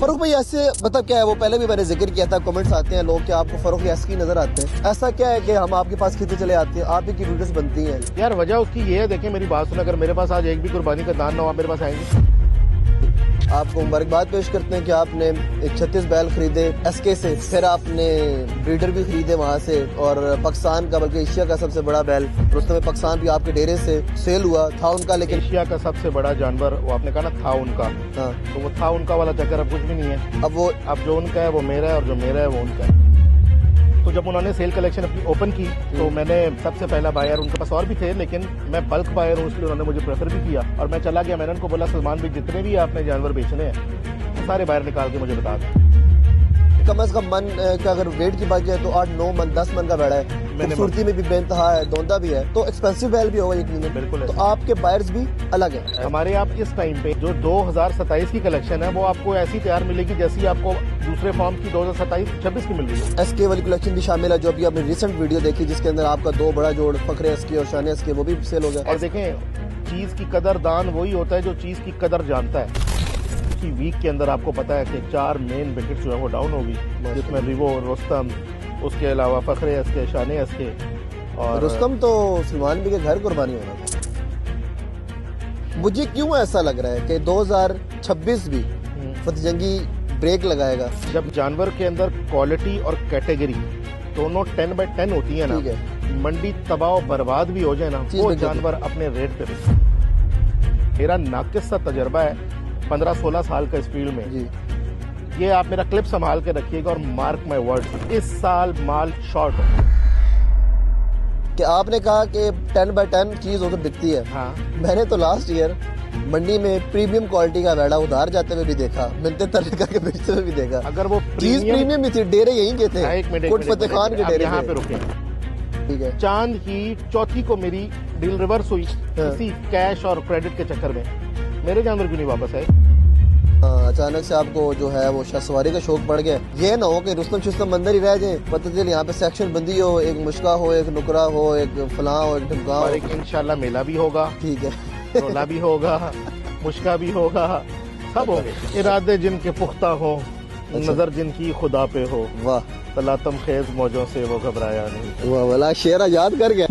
फरूख भाई ऐसे मतलब क्या है, वो पहले भी मैंने जिक्र किया था, कमेंट्स आते हैं लोग कि आपको फरूख यास्की नजर आते हैं, ऐसा क्या है कि हम आपके पास खींचते चले आते हैं, आप ही की वीडियोस बनती हैं? यार वजह उसकी ये है, देखें मेरी बात सुन, अगर मेरे पास आज एक भी कुर्बानी का दान ना हो, आप मेरे पास आएंगे? आपको मुबारकबाद पेश करते हैं कि आपने एक 36 बैल खरीदे एसके से, फिर आपने ब्रीडर भी खरीदे वहाँ से, और पाकिस्तान का बल्कि एशिया का सबसे बड़ा बैल रुस्तम पाकिस्तान भी आपके डेरे से सेल हुआ था उनका। लेकिन एशिया का सबसे बड़ा जानवर वो आपने कहा ना था उनका, हाँ, तो वो था उनका वाला चक्कर अब कुछ भी नहीं है। अब जो उनका है वो मेरा है और जो मेरा है वो उनका है। तो जब उन्होंने सेल कलेक्शन अपनी ओपन की तो मैंने सबसे पहला बायर, उनके पास और भी थे लेकिन मैं बल्क बायर हूँ इसलिए उन्होंने मुझे प्रेफर भी किया, और मैं चला गया। मैंने उनको बोला सलमान भाई जितने भी आपने जानवर बेचने हैं सारे बाहर निकाल के मुझे बता दें। कम से कम मन का अगर वेट की बात करें तो 8-9 मन 10 मन का बैड़ा है, खूबसूरती में भी बेनतहा है, दोंदा भी है, तो एक्सपेंसिव बैल भी होगा यकीनन। बिल्कुल। तो आपके बायर्स भी अलग है। हमारे आप इस टाइम पे जो 2027 की कलेक्शन है वो आपको ऐसी तैयार मिलेगी जैसी आपको दूसरे फॉर्म की 2027-26 की मिल रही है। एसके वाली कलेक्शन भी शामिल है, जो अभी आपने रिसेंट वीडियो देखी जिसके अंदर आपका 2 बड़ा जोड़ फखरे एसके और शान एसके वो भी सेल हो गया। और देखें चीज की कदरदान वही होता है जो चीज की कदर जानता है। वीक के अंदर आपको पता है कि 4 मेन विकेट जो है वो डाउन होगी, जिसमें रिवो, रुस्तम, उसके अलावा फखरे एसके, शान एसके, और रुस्तम तो सलमान भी के घर कुर्बानी होना था। मुझे क्यों ऐसा लग रहा है कि 2026 भी फतेह जंगी ब्रेक लगाएगा? जब जानवर के अंदर क्वालिटी और कैटेगरी दोनों 10/10 होती है ना, मंडी तबाह बर्बाद भी हो जाए ना, वो जानवर अपने रेट पे बेचते। मेरा नाकिस सा तजर्बा है 15-16 साल का इस फील्ड में जी। ये आप मेरा क्लिप संभाल के रखिएगा और मार्क माय वर्ड, इस साल माल शॉर्ट हो। कि आपने कहा कि 10/10 चीज हो तो बिकती है। हाँ। मैंने तो लास्ट ईयर मंडी में प्रीमियम क्वालिटी का बैड़ा उधार जाते हुए भी देखा, मिलते तरह करके बेचते हुए भी देखा। अगर वो चीज प्रीमियम भी थी, डेरे यहीं के थे, कोट फतेह खान के डेरे। यहाँ पे रुके, ठीक है। चांद की चौथी को मेरी डील रिवर्स हुई इसी कैश और क्रेडिट के चक्कर में। मेरे जानवर क्यों नहीं वापस आए? अचानक से आपको जो है वो सवारी का शौक पड़ गया। ये ना हो कि रुस्तम शुस्तम अंदर ही रह जाए, पता चले यहाँ पे सेक्शन बंदी हो, एक मुश्का हो, एक नुकरा हो, एक फलां हो, एक ढमका हो। इंशाल्लाह मेला भी होगा, ठीक है, रोला भी होगा, मुश्का भी होगा, सब होंगे। इरादे जिनके पुख्ता हो, नजर जिनकी खुदा पे हो, वाह तलातम खेज मौजों से वो घबराया नहीं। वाह वाला शेर याद कर गया।